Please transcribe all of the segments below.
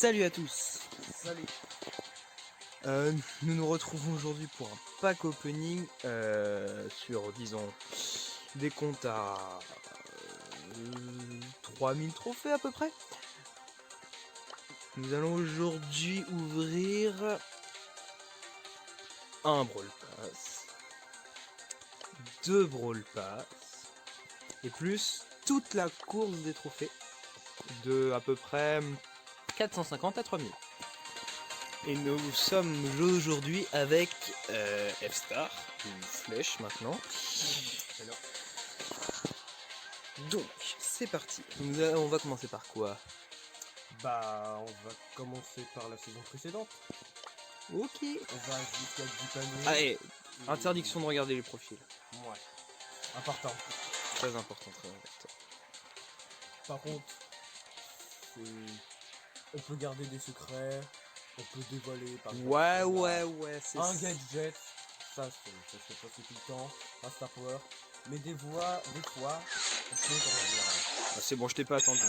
Salut à tous. Salut. Nous nous retrouvons aujourd'hui pour un pack opening sur, disons, des comptes à 3000 trophées à peu près. Nous allons aujourd'hui ouvrir un Brawl Pass, 2 Brawl Pass, et plus toute la course des trophées de à peu près 450 à 3000. Et nous sommes aujourd'hui avec F-Star, une flèche maintenant. Donc, c'est parti. On va commencer par quoi? Bah, on va commencer par la saison précédente. Ok. On va jusqu'à 10 paniers. Allez, interdiction de regarder les profils. Ouais. Important. Très important, très important. Par contre, on peut garder des secrets. On peut dévoiler par exemple. Ouais, c'est Un gadget. Ça se fait pas tout le temps. Un star power. Mais des fois, on peut comment dire. Ah, c'est bon, je t'ai pas attendu.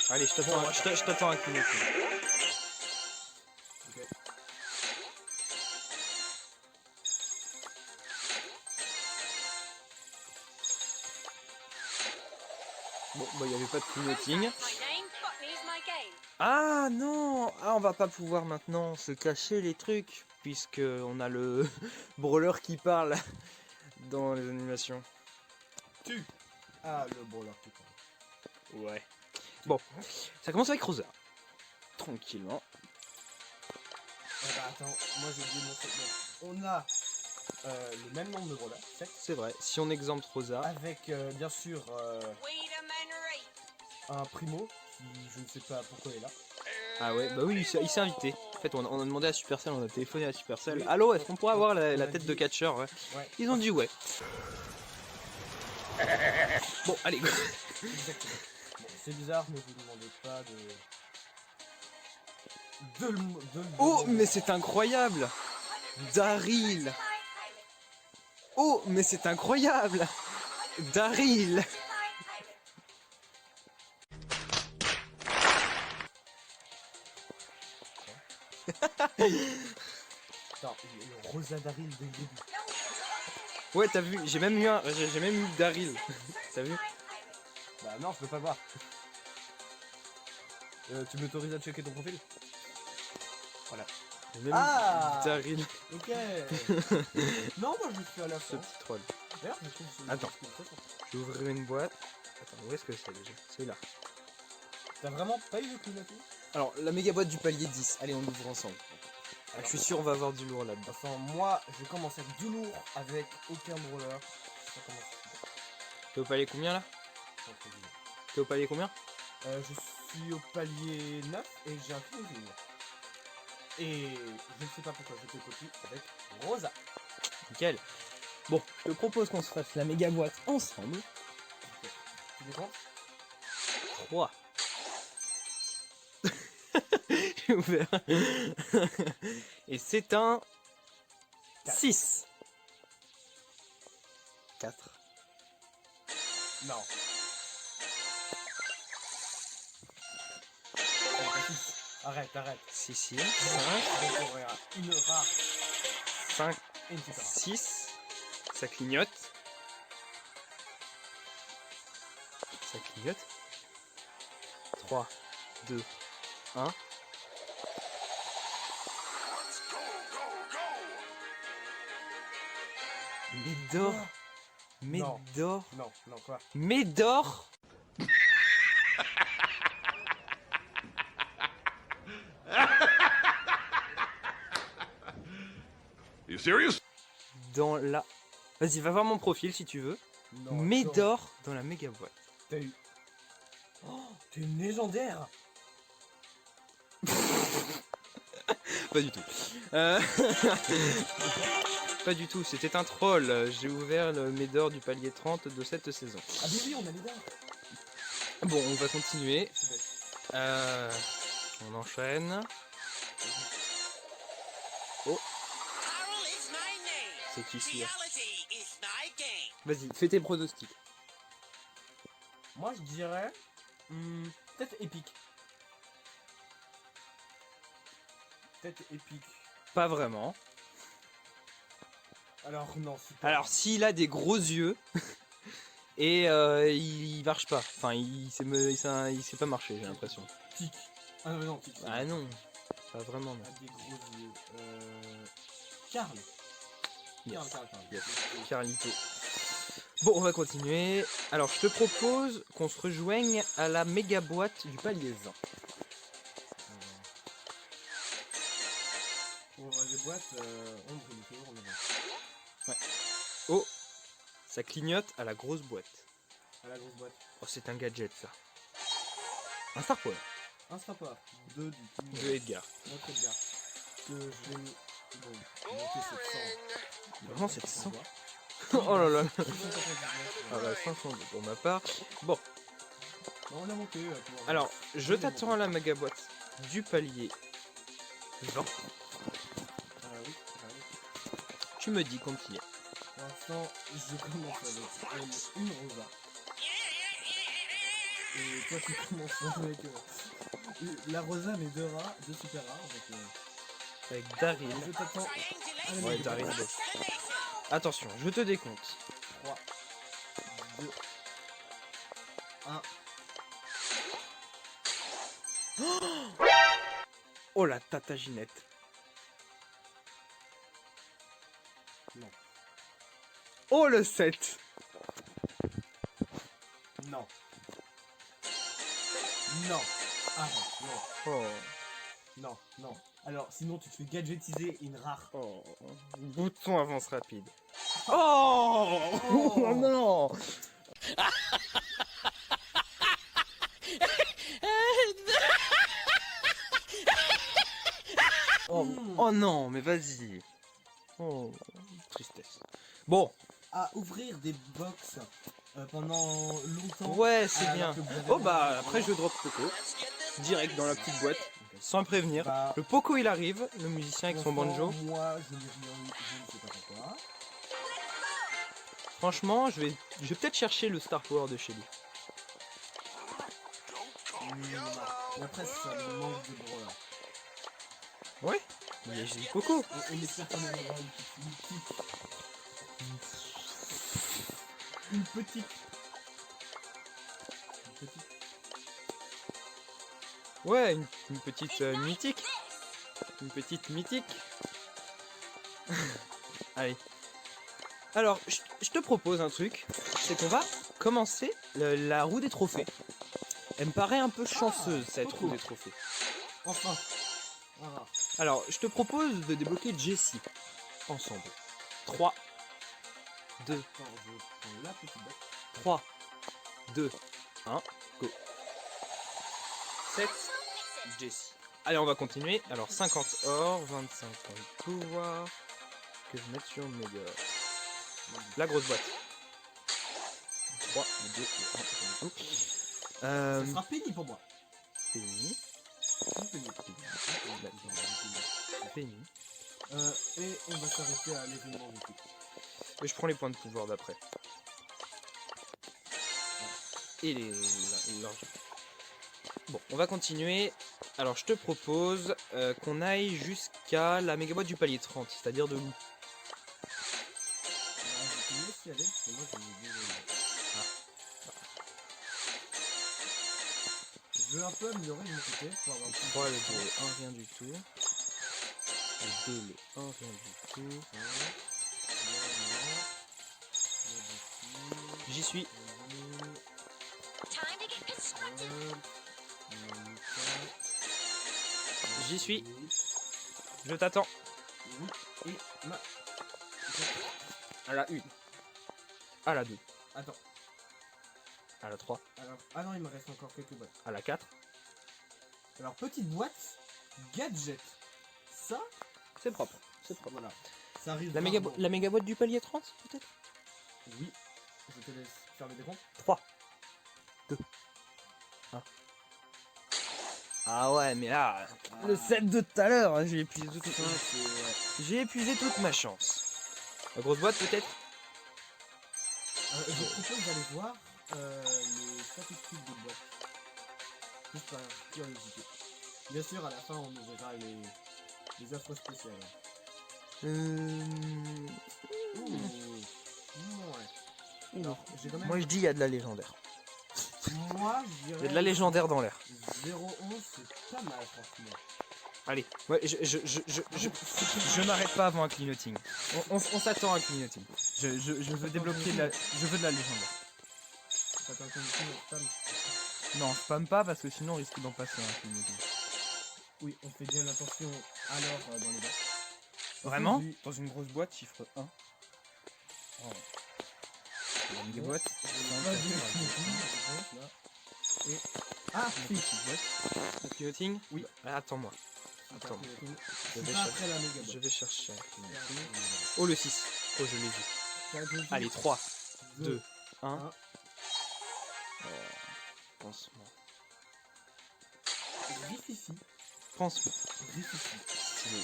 Allez, je t'attends un clignotant. Ok. Bon, bah il n'y avait pas de clignoting. Ah non! Ah, on va pas pouvoir maintenant se cacher les trucs, puisque on a le brawler qui parle dans les animations. Ah, le brawler qui parle. Ouais. Bon, ça commence avec Rosa. Tranquillement. Ah bah attends, moi j'ai oublié de montrer. On a le même nombre de brawlers, 7. C'est vrai, si on exempte Rosa. Avec bien sûr un primo qui je ne sais pas pourquoi il est là. Ah ouais, bah oui, il s'est invité. En fait, on a demandé à Supercell, on a téléphoné à Supercell. Oui. Allô, est-ce qu'on pourrait avoir On la a tête dit- de catcheur? Ouais. Ouais. Ils ont dit ouais. Bon, allez, go. Exactement. Bon, c'est bizarre, mais vous ne demandez pas de Oh, mais c'est incroyable! Daryl! Oh, mais c'est incroyable! Daryl! Attends, le Rosa Daryl dès le début. Ouais, t'as vu, j'ai même eu Daryl. T'as vu? Bah non, je peux pas le voir. Tu m'autorises à checker ton profil? Voilà. J'ai même Ah eu Daryl. Ok. Non, moi je suis à la Ce fin. petit troll. D'ailleurs, je trouve que Attends. Je vais ouvrir une boîte. Attends, où est-ce que c'est déjà? C'est là. T'as vraiment pas eu le clignotant? Alors, la méga boîte du palier 10. Allez, on l'ouvre ensemble. Ah, je suis sûr on va avoir du lourd là-dedans. Enfin, moi, je vais commencer avec du lourd, avec aucun brawler. Ça commence. T'es au palier combien là? T'es au palier combien? Je suis au palier 9 et j'ai un closing. Et je ne sais pas pourquoi je te copie avec Rosa. Nickel. Bon, je te propose qu'on se fasse la méga boîte ensemble. Tu les comptes? 3. J'ai ouvert. Et c'est un 6. 4. Non. Arrête. 6, 6, 5, Une rare 5, et une super rare. 6. Ça clignote. Ça clignote. 3, 2, 1. Médor. Médor. Non, quoi? Médor. You serious? Dans la... Vas-y, va voir mon profil si tu veux. Non. Médor dans la méga boîte. T'as eu. Oh, t'es une légendaire! Pas du tout. Pas du tout, c'était un troll. J'ai ouvert le Médor du palier 30 de cette saison. Ah, mais oui, on a les dents! Bon, on va continuer. C'est bête. On enchaîne. Oh, c'est qui celui-là? Vas-y, fais tes pronostics. Moi, je dirais... peut-être épique. Peut-être épique. Pas vraiment. Alors, non, super. Alors, s'il a des gros yeux et il marche pas. Enfin, il sait pas marcher, j'ai l'impression. Tic. Ah non, tic. Ah non, pas vraiment. Non. Ah, des gros yeux. Carl. Yes. Carl. Yes. Carlito. Bon, on va continuer. Alors, je te propose qu'on se rejoigne à la méga boîte du palier 20. Pour les boîtes, on brûle toujours, on est bon. Oh, ça clignote à la grosse boîte. À la grosse boîte. Oh, c'est un gadget, ça. Un Star Power Un Strapper. 2 du coup. de Edgar. Notre Edgar. Que je vais monter 700. Vraiment 700. Oh là là. 699. Ah bah 500 pour ma part. Bon, Bon, on a monté. alors, je t'attends à la méga boîte du palier 20. Oui. Tu me dis quand il est. Pour l'instant, je commence avec une rosa. Et toi, tu commences avec la rosa, mais deux rares, deux super rares. Donc, Avec Daryl. je t'attends. Ouais, Daryl. Bon. Attention, je te décompte. 3, 2, 1. Oh la tata Ginette. Non. Oh le 7. Non. Non. Arrête. Non. Oh. Non. Non. Alors, sinon, tu te fais gadgetiser une rare. Oh. Bouton avance rapide. Oh, Oh. non. Oh, oh non, mais vas-y. Oh, tristesse. Bon, À ouvrir des box pendant longtemps. ouais, c'est alors bien. que vous avez Oh bah, rien. après je drop Poco. Direct dans la petite boîte, Ok. sans le prévenir. Bah, Le Poco il arrive, le musicien avec son franchement, banjo. Moi, je n'ai rien eu, je ne sais pas pourquoi. Franchement, je vais peut-être chercher le Star Power de chez lui. Mais après, ça me manque de brawler. Ouais, mais j'ai le Poco. On espère quand même avoir une petite. Ouais, une petite mythique. Une petite mythique. Allez. Alors, je te propose un truc. C'est qu'on va commencer la roue des trophées. Elle me paraît un peu chanceuse, cette Poco. roue des trophées. Enfin. Un rare. Alors, je te propose de débloquer Jessie. Ensemble. 3, 2, Attends, je prends la petite boîte. 3, 2, 1, go. 7, Jessie. Allez, on va continuer. Alors, 50 or, 25 points de pouvoir. Que je mette sur méga. La grosse boîte. 3, 2, 1, tout. Ça sera pénible pour moi. Penny. Penny. Et on va s'arrêter à l'événement du coup. Et je prends les points de pouvoir d'après. Et l'argent. Bon, on va continuer. Alors, je te propose qu'on aille jusqu'à la méga boîte du palier 30, c'est-à-dire de loup. Je te laisse y aller, parce que moi je me dis. Je veux un peu améliorer de mon côté pour avoir plus 3, de le temps. 2, 1, rien du tout. Le 2, le 1, rien du tout. J'y suis. J'y suis. Je t'attends. Et ma... À la 1. À la 2. Attends. À la 3. Alors... Ah non, il me reste encore quelques boîtes. À la 4. Alors, petite boîte, gadget. Ça, C'est propre. C'est propre. voilà. Ça arrive La rarement. méga boîte du palier 30, peut-être? Oui. Je te laisse faire les décomptes. 3, 2, 1. Ah ouais, mais là, le 7 de tout à l'heure, j'ai épuisé toute Ça, c'est... J'ai épuisé toute ma chance. La grosse boîte peut-être? je propose d'aller voir les statistiques des boîtes. Juste par curiosité. Bien sûr, à la fin, on ouvrira les offres spéciales. Ouh. Ouais. Alors, j'ai quand même... Moi je dis il y a de la légendaire. Moi, je Il y a dirais... de la légendaire dans l'air. 0,11, c'est pas mal, franchement. Allez, ouais, je m'arrête pas avant un clignoting. On s'attend à un clignoting. Je veux débloquer de la... Je veux de la légendaire. Attends, comme ici, on spam. Non, spam pas parce que sinon on risque d'en passer un clignoting. Oui, on fait bien attention alors dans les boîtes. Vraiment Oui. Dans une grosse boîte, chiffre 1. Oh. La méga boîte. Et... Ah, Une si. petite boîte. Un clignoting. Oui. Attends-moi. Attends. Je vais, Après la méga je boîte. vais chercher un clignoting. Oh le 6. Oh je l'ai vu. Allez, 3, 2, 1. Pansement. Difficile. Pansement. Difficile. Stylé.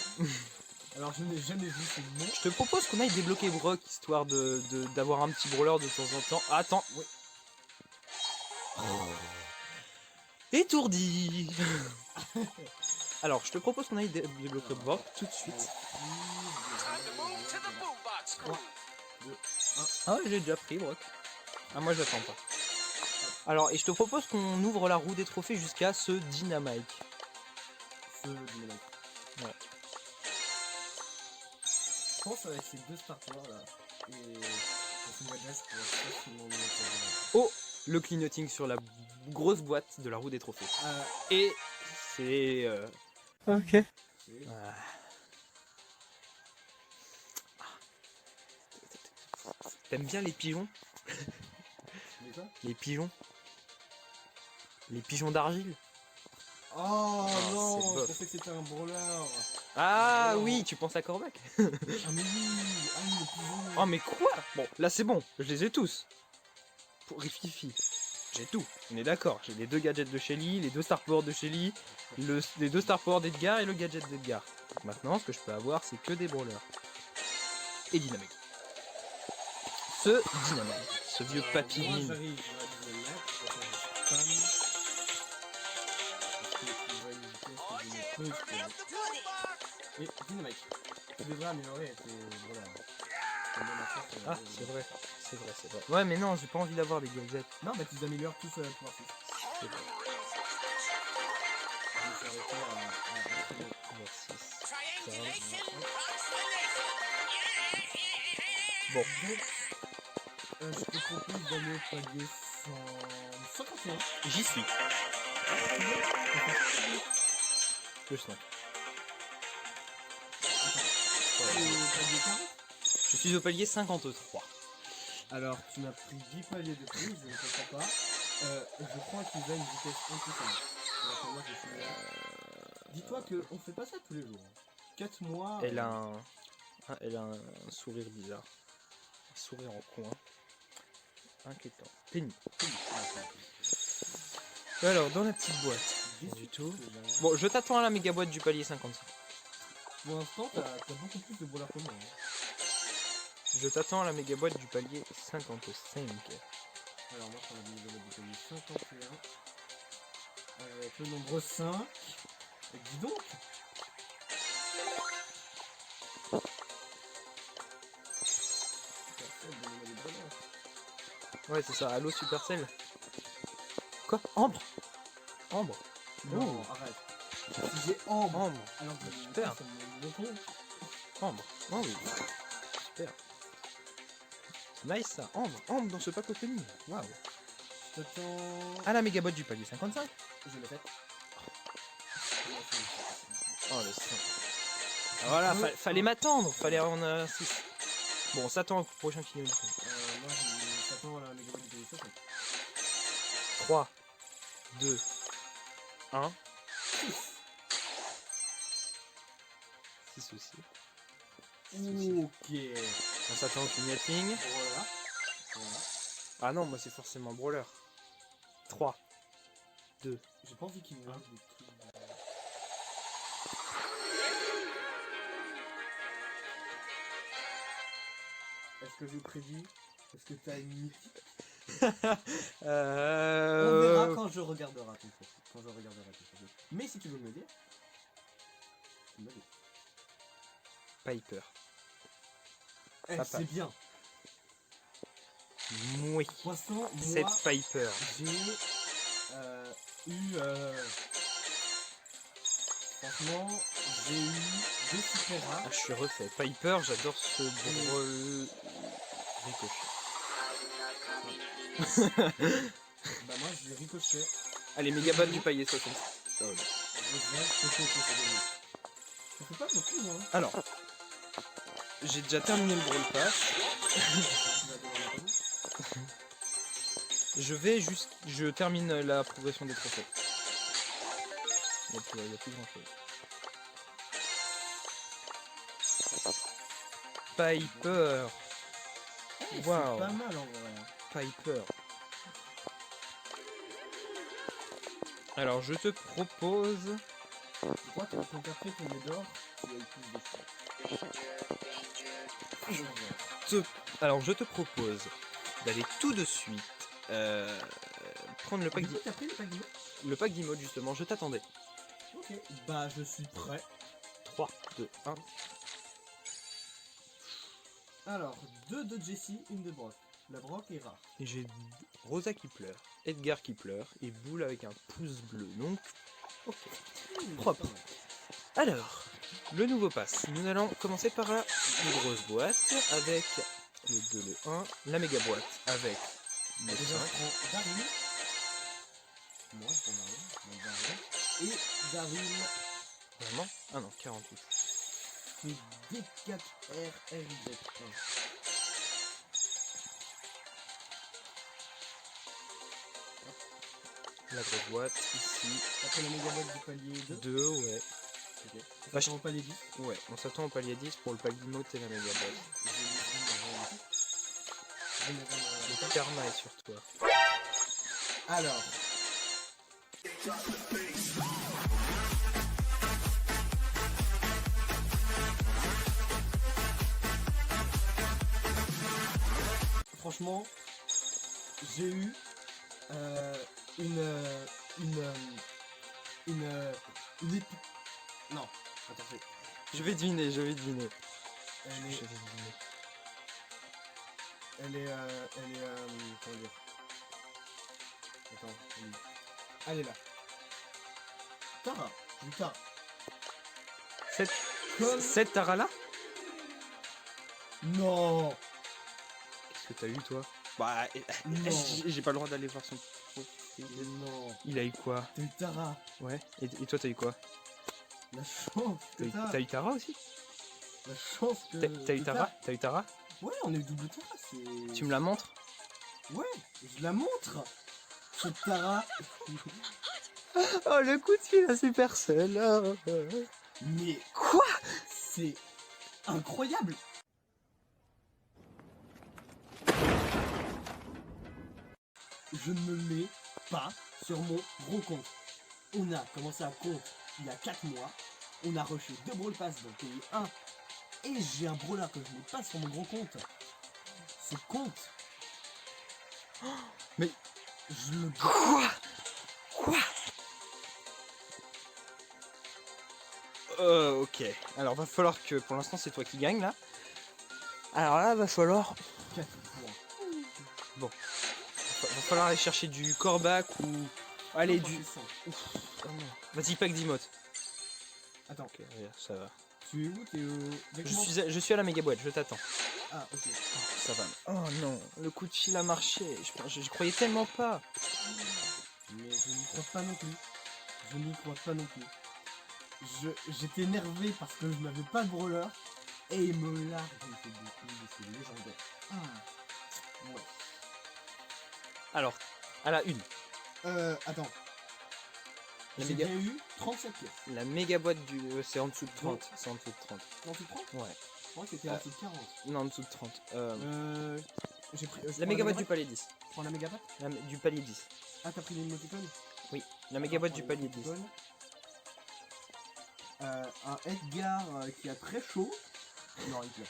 Alors je n'ai jamais vu ce nom. Je te propose qu'on aille débloquer Brock histoire d'avoir un petit brawler de temps en temps. Ah, attends. Oui. Étourdi. Alors, je te propose qu'on aille débloquer Brock tout de suite. Ah, j'ai déjà pris Brock. Ah, moi j'attends pas. Alors, et je te propose qu'on ouvre la roue des trophées jusqu'à ce Dynamite. Ouais. Je pense avec ces deux starters là. Et son adresse pour facilement monter. Oh, le clignoting sur la grosse boîte de la roue des trophées. Et c'est... Ok. Ah. T'aimes bien les pigeons? Les pigeons? Les pigeons d'argile? Oh non, c'est je bof. pensais que c'était un brawler. Ah oui, tu penses à Cormac? Ah mais oui, ah oui, le pigeon. Oh mais quoi? Bon, là c'est bon, je les ai tous. Pour Rififi, j'ai tout, on est d'accord. J'ai les deux gadgets de Shelly, les deux Star Power de Shelly, les deux Star Power d'Edgar et le gadget d'Edgar. Maintenant, ce que je peux avoir, c'est que des brawlers. Et Dynamite. Ce Dynamite, ce vieux Moi papyrine. j'arrive à la deuxième mètre, je spam. Parce qu'il va éviter que je me creuse. Et Dynamite. Tu devrais améliorer tes brawlers. Ah, c'est vrai, c'est vrai, c'est vrai. Ouais, mais non, j'ai pas envie d'avoir des gadgets. Non, mais tu les améliores tous à la pouvoir 6. C'est vrai. Je me suis arrêté à Pouvoir 6. Bon. je te propose d'aller au palier 151. J'y suis. Le 5. Palier 40. Je suis au palier 53. Alors, tu m'as pris 10 paliers de plus, je ne comprends pas. Je crois qu'il a une vitesse impressionnante. Alors que moi, je suis là. Dis-toi qu'on fait pas ça tous les jours. 4 mois. Elle a un sourire bizarre. Un sourire en coin. Inquiétant. Pénible. Alors, dans la petite boîte. Rien du tout. Bon, je t'attends à la méga boîte du palier 55. Pour l'instant, t'as beaucoup plus de brawlers que moi. Hein. Je t'attends à la méga boîte du palier 55. Alors, moi, je prends la méga boîte du palier 51. Avec le nombre 5. Et dis donc. Ouais, c'est ça. Allo Supercell. Quoi? Ambre? Ambre? Non, arrête. J'ai Ambre. Ambre. Alors que Super. ça me répond. Ambre. Oh oui. Super. Nice ça. Ambre. Ambre dans ce pack opening. Waouh. Je t'attends. À la méga boîte du palier 55. Je l'ai fait. Oh le sang. Voilà, fallait m'attendre. Fallait en avoir 6. Bon, on s'attend au prochain film. Moi, je t'attends à la méga boîte du palier 60. 3, 2, 1. 6 aussi. Ok. On s'attend au clignoting. Voilà. Voilà. Ah non, moi c'est forcément brawler. 3, 2. J'ai pas envie qu'il me reste des trucs. Est-ce que je prédis? Est-ce que t'as une mythique? On verra Euh... quand je regarderai ton profil. Mais si tu veux me dire, tu me le dis. Piper. Eh, Papa. c'est bien. Oui. Pour l'instant, Cette moi, Piper. j'ai eu... franchement, j'ai eu 2 super rares. Ah, je suis refait. Piper, j'adore ce brûle... Ricochet. Bah moi, j'ai ricochet. Allez, mégabots du palier 60. Oh, non. Ça fait pas beaucoup, hein. Alors, j'ai déjà terminé le Brawl Pass. Tu vas devoir l'attendre. Je termine la progression des trophées. Il n'y a plus grand chose. Piper. Eh, Waouh. c'est pas mal en vrai. Piper. Alors, je te propose... Je crois que quand après ton d'or, tu as eu plus de choses. Alors, je te propose d'aller tout de suite prendre le pack T'as pris le pack d'eau? le pack d'emote, justement. Je t'attendais. Ok, bah je suis prêt. 3, 2, 1. Alors, 2 de Jessie, une de Brock. La Brock est rare. Et j'ai Rosa qui pleure, Edgar qui pleure et Boule avec un pouce bleu. Donc, ok. Propre. Alors, le nouveau pass. Nous allons commencer par la plus grosse boîte avec le 2, le 1, la méga boîte avec le Déjà, 5. je prends Daryl. Moi, je prends Daryl. Et Daryl, Vraiment? Ah non, 48. c'est D4RRZ1. La grosse boîte, ici. Après la méga boîte du palier 2. 2, ouais. Ok. Bah, Je prends au palier 10. Ouais, on s'attend au palier 10 pour le pack d'emote et la méga boîte. Le karma est sur toi. Alors. Franchement, j'ai eu une non, attends, Je vais deviner. elle est, comment dire, attends, elle est là. Tara, j'ai eu Tara. Cette Tara là? Non, Qu'est-ce que t'as eu toi? Bah, non, j'ai pas le droit d'aller voir son profil. non, Il a eu quoi? t'as eu Tara. Ouais. Et toi t'as eu quoi? La chance que T'as eu Tara aussi? La chance que T'as eu Tara? T'as eu Tara? Ouais, on a eu double Tara, c'est... Tu me la montres? Ouais, je la montre. Cette Tara. Oh, le coup de fil à Supercell. Mais Quoi? c'est incroyable. Je ne me mets pas sur mon gros compte. On a commencé un compte il y a 4 mois. On a rushé 2 Brawl Pass, donc il y a eu 1. Et j'ai un brawler que je n'ai pas sur mon gros compte. Ce compte. Mais je le... Quoi? Ok. Alors va falloir que pour l'instant c'est toi qui gagne là. Alors là va falloir. 4 points. Bon. Va falloir aller chercher du corbac ou. Allez Non, du. c'est simple. Ouf, oh non. Vas-y pack d'emote. Attends, Ok, regarde, ça va. tu es où? T'es au... Je suis à la méga boîte, je t'attends. Ah, ok. Oh, ça va. Oh non, le coup de fil a marché. Je croyais tellement pas. Mais je n'y crois pas non plus. Je n'y crois pas non plus. J'étais énervé parce que je n'avais pas de brawler. Et il me largue. Il fait des coups de ces légendaires. Ouais. Alors, à la une. Attends. La J'ai méga, bien eu 37 pièces. la méga boîte du. C'est en dessous de 30. C'est en dessous de 30. En dessous de 30? Ouais. Je crois que c'était en dessous de 40. Non, en dessous de 30. J'ai pris... La méga boîte du palier 10. Je prends la méga boîte. Du palier 10. Ah, t'as pris l'émoticône? Oui, la méga boîte du palier 10. Un Edgar qui a très chaud. Non, il pleure.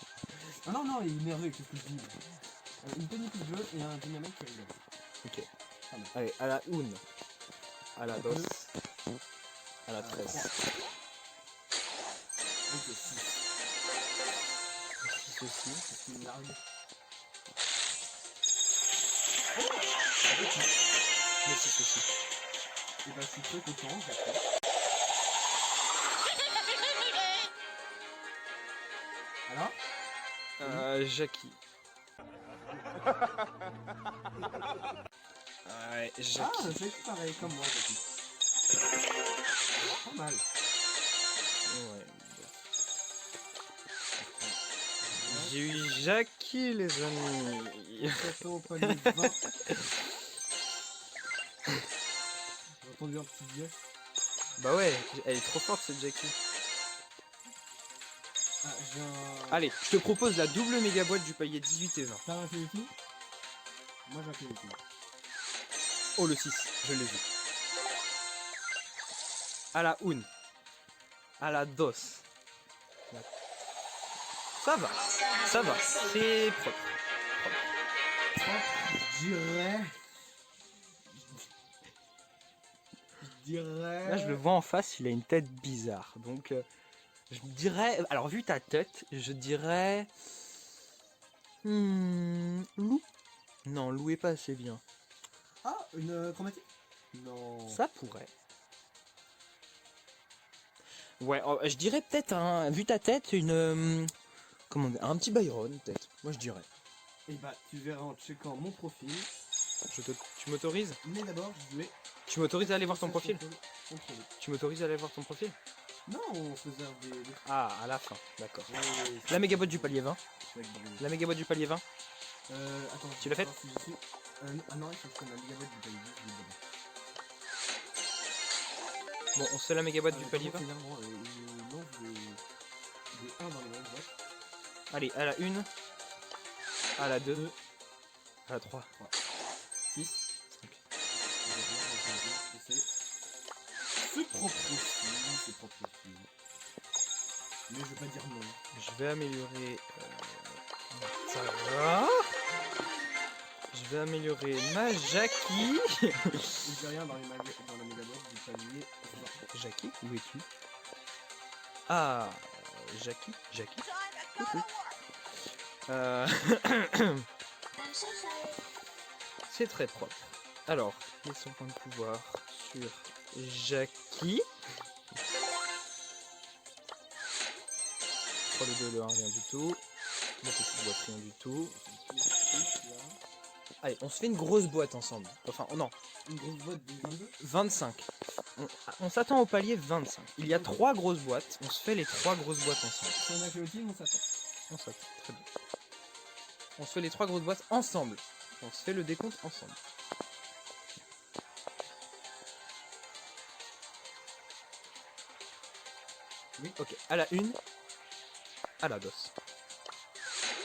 Ah non, non, il est énervé, qu'est-ce que je dis? Une petite bleue et un dynamite qui rigole. Ok. Pas mal. Allez, à la une. À la dos. Deux. À la 13. Ok, 6. 6 aussi. C'est une largue. Le 6 aussi. Et bah, je suis très content, j'apprends. Alors Jackie. Ouais, Ah, Jackie. c'est pareil comme moi, Jackie. Pas mal. Ouais. J'ai eu Jackie, les amis. Château au palier 20. J'ai entendu un petit yes. Bah ouais, elle est trop forte cette Jackie. Ah, j'ai un. Allez, je te propose la double méga boîte du palier 18 et 20. T'as un Infinity? Moi j'ai un Infinity. Oh le 6, je l'ai vu. À la une. À la dos. Ça va, ça va, c'est propre. Je dirais. Je dirais. Là je le vois en face, il a une tête bizarre. Donc je dirais... Alors vu ta tête, je dirais... Loup. Non, Loup est pas assez bien. Ah, une chromatique? Non. Ça pourrait. Ouais, je dirais peut-être, vu ta tête, comment dire, un petit Byron, peut-être. Moi, je dirais. Et bah, tu verras en checkant mon profil. Tu m'autorises? Mais d'abord, je vais. Tu m'autorises à aller voir ton profil? Contrôler. Tu m'autorises à aller voir ton profil? Non, on se réserve des. Ah, à la fin, d'accord. Ouais, La mégaboîte du palier 20. avec des- La mégaboîte du palier 20. Attends, Tu l'as faite? si je suis. Ah non, il faut que je prenne la mégaboîte du palier. Je vais d'abord. Bon, on se fait la mégaboîte du palier 20. Il lance des 1 dans les mêmes boîtes. Allez, à la 1. À la 2. Deux. À la 3. 6. 5. C'est propre aussi, c'est propre aussi. Mais je vais pas dire non. Je vais améliorer... ça va. Je vais améliorer ma Jackie. J'ai rien dans la mégaboîte du palier. Jackie, où es-tu? Ah, Jackie, coucou. C'est très propre. Alors, laissons point de pouvoir sur Jackie. 3, le 2, le 1, rien du tout. La petite boîte, rien du tout. Allez, on se fait une grosse boîte ensemble. Enfin, non, Une grosse boîte de 22. 25. On s'attend au palier 25. Il y a 3 grosses boîtes. On se fait les 3 grosses boîtes ensemble. Si on a fait au team, on s'attend. On s'attend, très bien. On se fait les 3 grosses boîtes ensemble. On se fait le décompte ensemble. Oui. Ok, à la 1. À la dos.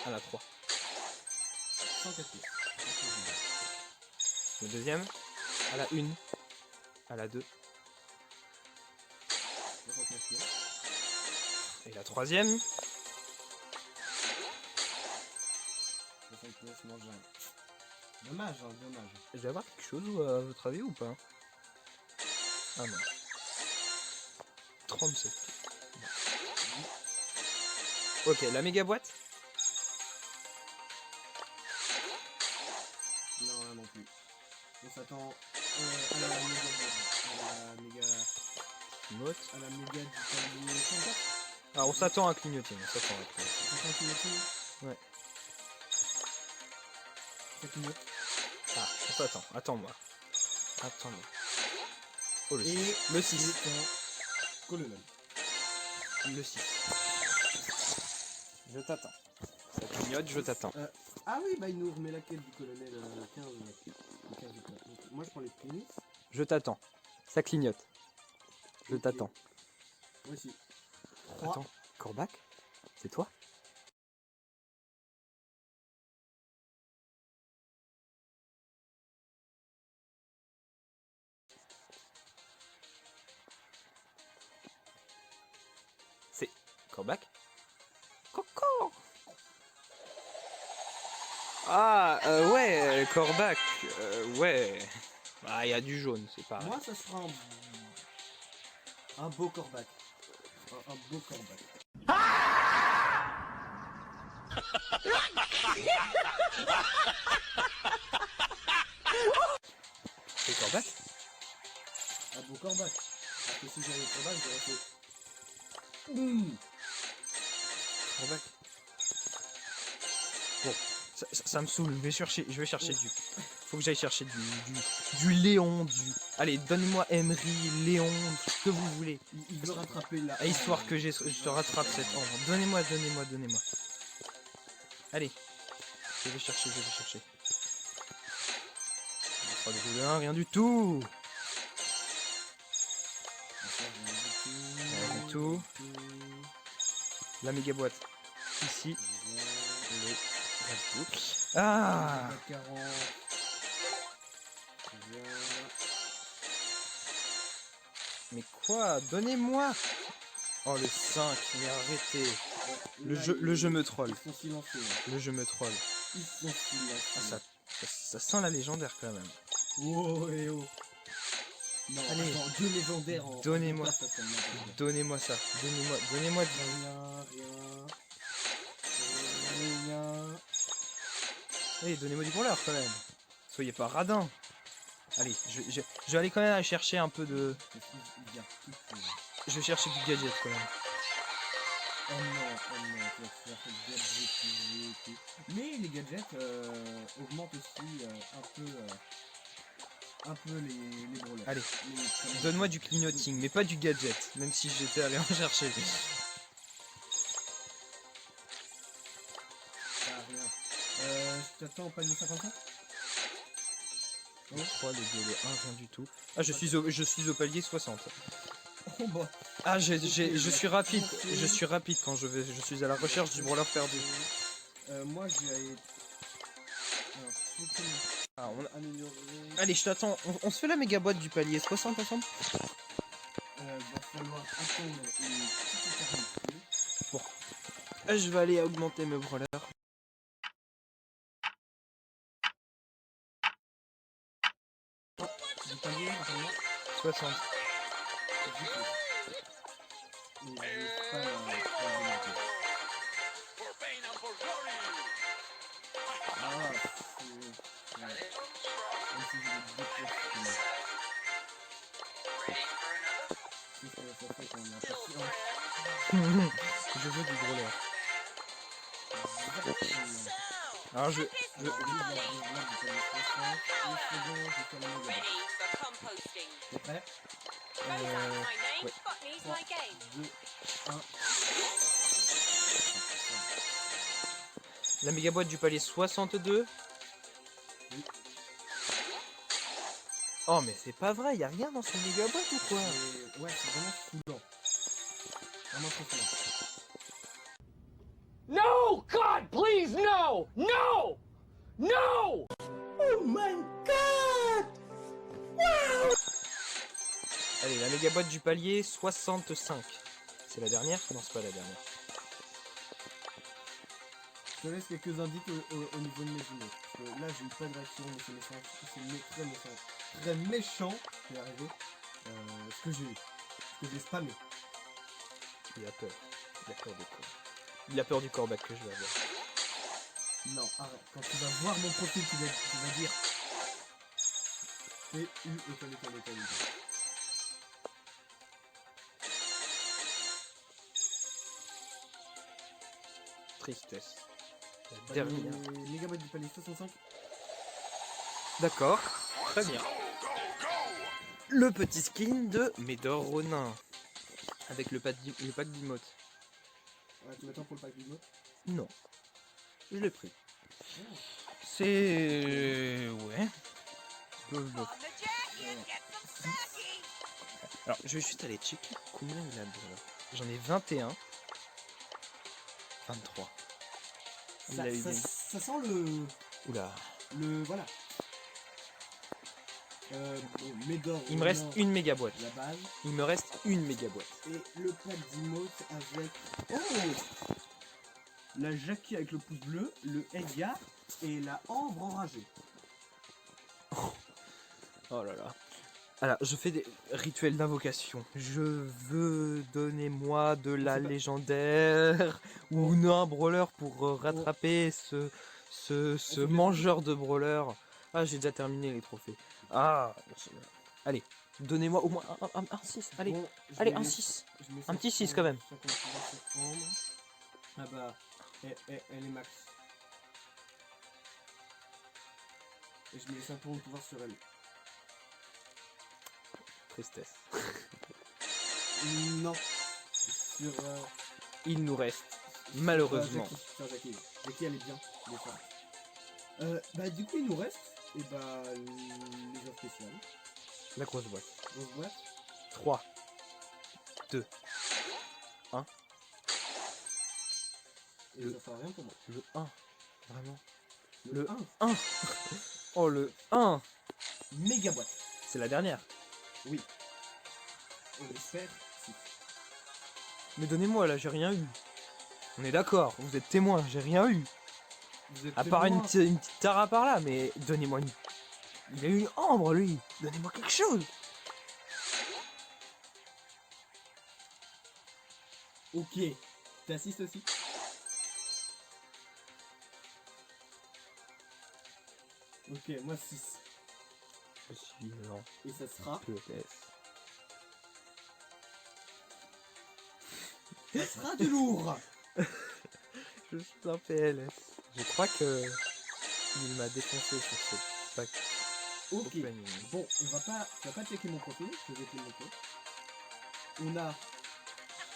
À la 3. 104 pièces. Le deuxième. À la 1. À la 2. 69 pièces. Et la troisième. 60 pièces, non, j'ai rien. Dommage, hein, dommage. Je vais avoir quelque chose à votre avis ou pas? Ah non. 37. Ok, la méga boîte. Non, là non plus. On s'attend à la méga. Note. À la méga du palier 104. Alors on s'attend à clignoter. On s'attend à clignoter. Ça clignote. Ouais. Ça clignote. Ah, on s'attend. Attends-moi. Attends-moi. Oh le 6. Et Le 6. c'est un colonel. Le 6. Je t'attends. Ça clignote, je t'attends. Ah oui, bah il nous remet laquelle du colonel 15. Le 15 du plat. Donc, moi je prends les pénis. Je t'attends. Ça clignote. Je Ok. t'attends. Moi aussi. 3. Attends, Corbac? C'est toi? C'est Corbac? Coco! Ah, ouais, Corbac, ouais. Ah, il y a du jaune, c'est pareil. Moi, ça sera un beau corbac. Un beau corbac. C'est Corbac? Un beau corbac. Parce que si j'avais le corbac, j'aurais fait... Boum. Corbac. Bon, ça me saoule, je vais chercher du... Faut que j'aille chercher du Léon, du... Allez, donnez-moi Emery, Léon, ce que vous voulez. Il veut rattraper la... Histoire que je te rattrape cette ombre. Donnez-moi. Allez. Je vais chercher. Pas de 1, rien du tout. Rien du tout. La méga boîte. Ici. Ah. Mais quoi? Donnez-moi. Oh le 5, mais arrêtez. Le jeu me troll. Ils sont silencieux. Le jeu me troll. Ils sont silencieux. Ah, ça sent la légendaire quand même. Oh et oh. Non, allez, attends, 2 légendaires en... Donnez-moi ça. Donnez-moi du... Rien. Allez, donnez-moi du branleur quand même. Soyez pas radin. Allez, je vais aller quand même chercher un peu de... Je vais chercher du gadget quand même. Oh non, tu vas faire ce gadget. Mais les gadgets augmentent aussi un peu les brûleurs. Allez, donne-moi du clignoting, mais pas du gadget, même si j'étais allé en chercher. Ah, rien. Je t'attends au palier 55. Le 3, le 2, le 1, rien du tout. Ah, je suis au palier 60. Oh bah. Ah, je suis rapide. Je suis rapide quand je suis à la recherche du branleur perdu. Moi, je vais aller... Alors, on a amélioré... Allez, je t'attends. On se fait la méga boîte du palier 60 ensemble? Va falloir attendre une petite éternité. Bon. Je vais aller augmenter mes brawlers. Du palier, vraiment 60. Je veux du brawler. Alors T'es prêt? Ouais. 3, 2, 1. La méga boîte du palier 62. Oui. Oh mais c'est pas vrai, y a rien dans ce méga boîte ou quoi? Ouais, c'est vraiment saoulant. Vraiment trop saoulant. No! God, please, no! No! No! Oh my God! Wow! Allez, la méga boîte du palier 65. C'est la dernière? Non, c'est pas la dernière. Je te laisse quelques indices au niveau de mes images. Parce que là, j'ai eu pas de réaction, mais c'est méchant. C'est très méchant. Très méchant, je vais arriver. Ce que j'ai spammé. Il a peur. Il a peur de quoi? Il a peur du corbac que je vais avoir. Non, arrête. Quand tu vas voir mon profil, tu vas dire... P-U, étoile. Tristesse. La dernière. Mégabyte du palier 65. D'accord, très bien. Le petit skin de Médor Ronin. Avec le pack d'emote. Tu m'attends pour le pack d'emote? Non. Je l'ai pris. C'est... Ouais. Alors, je vais juste aller checker combien il a de... J'en ai 21. 23. Ça sent le... Oula. Voilà. Médor, Il me reste une méga boîte. la base. Il me reste une méga boîte. Et le pack d'emote avec... Oh, la Jackie avec le pouce bleu, le Edgar Et la ambre enragée. Oh là là. Alors, je fais des rituels d'invocation. Je veux donner-moi de la C'est pas- légendaire ou un brawler pour rattraper ce fait des mangeur de brawler. Ah, j'ai déjà terminé les trophées. Ah, allez, donnez-moi au moins un 6. Allez, Bon, je allez, mets un les- 6. je mets Un ça petit sur- 6 quand même. ça commence sur ambre. Ah bah, elle est max. Et je mets 5 points de pouvoir sur elle. Tristesse. Non. Sur. Il nous reste, malheureusement. Sur Jackie. Jackie, elle est bien. Elle est forte. Bah, du coup, il nous reste. Et bah, les offres spéciales. La grosse boîte. Grosse boîte. 3, 2, Et Le- ça fera rien pour moi. le 1. Vraiment. Le Le 1. 1. Oh, le 1. Méga boîte. C'est la dernière. Oui. On espère 6. Mais donnez-moi, là, j'ai rien eu. On est d'accord, vous êtes témoin, j'ai rien eu. Vous êtes À part une témoin. petite Tara par là, mais donnez-moi une. Il a eu une ambre, lui. Donnez-moi quelque chose. Ok. T'assistes aussi. Ok, moi 6. Je suis lent, Et ça sera. Ça sera du lourd. Je suis un PLS. Je crois que il m'a défoncé sur ce pack. Ok. opening. Bon, tu vas pas checker mon profil. Je vais te le montrer. On a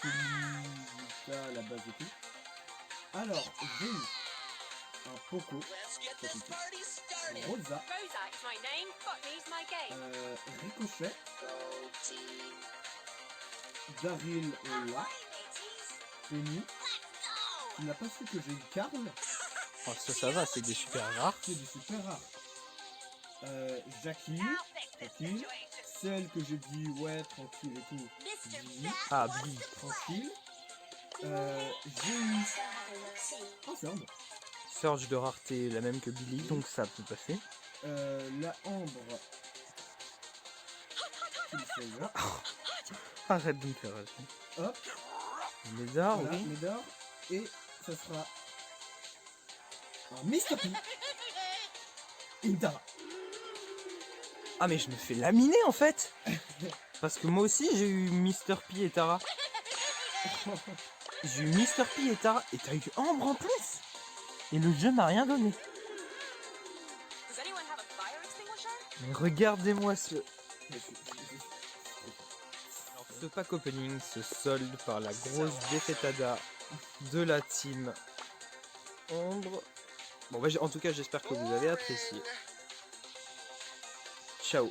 celui-là, la base et tout. Alors, j'ai eu un Poco, ça c'est tout. Rosa, Rosa is my name. Botany's my game. Ricochet, Daryl là, Penny, tu n'as pas su que j'ai eu Karl, Oh, ça va, c'est des super rares. c'est du super rare. Jackie, tranquille. Celle que j'ai dit ouais, tranquille et tout, Billy, Ah, Billy. tranquille. J'ai eu un Thurn. Surge de rareté, la même que Billy, donc ça peut passer. La ambre. Qui le fait là. Arrête de me faire rager. Hop, Lézard, voilà, oui. Médor. Et ça sera un Mr. P. Une Tara. Ah, mais je me fais laminer en fait. Parce que moi aussi j'ai eu Mr. P et Tara. J'ai eu Mr. P et Tara. Et t'as eu Ambre en plus. Et le jeu m'a rien donné. Does anyone have a fire extinguisher? Mais regardez-moi ce. Mais Alors, ce pack opening se solde par la grosse défaitada de la team Ombre. Bon, bah, en tout cas, j'espère que vous avez apprécié. Ciao.